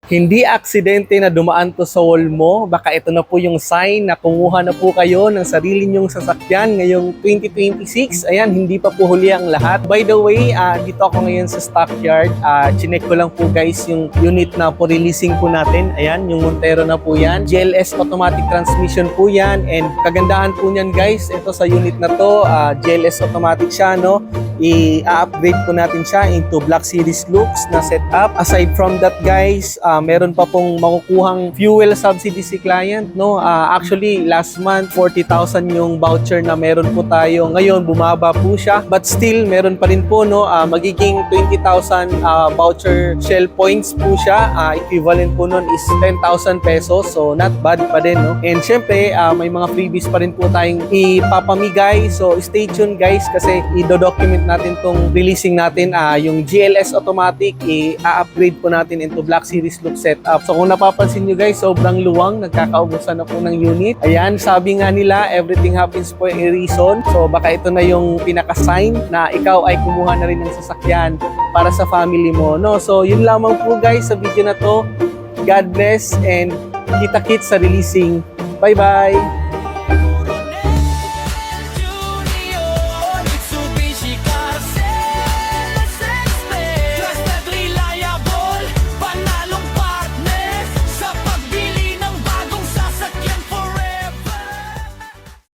Hindi aksidente na dumaan to sa wall mo. Baka ito na po yung sign na kumuha na po kayo ng sarili nyong sasakyan ngayong 2026. Ayan, hindi pa po huli ang lahat. By the way, dito ako ngayon sa stockyard. Chinek ko lang po guys yung unit na po releasing po natin. Ayan, yung Montero na po yan. GLS automatic transmission po yan. And kagandahan po niyan guys, ito sa unit na to, GLS automatic siya, no? I-upgrade po natin siya into Black Series looks na setup. Aside from that guys, meron pa pong makukuhang fuel subsidy si client, no? Actually, last month 40,000 yung voucher na meron po tayo. Ngayon bumaba po siya, but still meron pa rin po, no? Magiging 20,000 voucher Shell points po siya. Equivalent po nun is 10,000 pesos. So not bad pa din, no? And syempre, may mga freebies pa rin po tayong ipapamigay. So stay tuned guys, kasi i-document natin tong releasing natin, yung GLS automatic, i-upgrade po natin into Black Series look setup. So kung napapansin nyo guys, sobrang luwang, nagkakaubusan na po ng unit. Ayan, sabi nga nila, everything happens for a reason. So baka ito na yung pinaka-sign na ikaw ay kumuha na rin ng sasakyan para sa family mo, no? So yun lamang po guys sa video na to. God bless and kita-kits sa releasing. Bye-bye!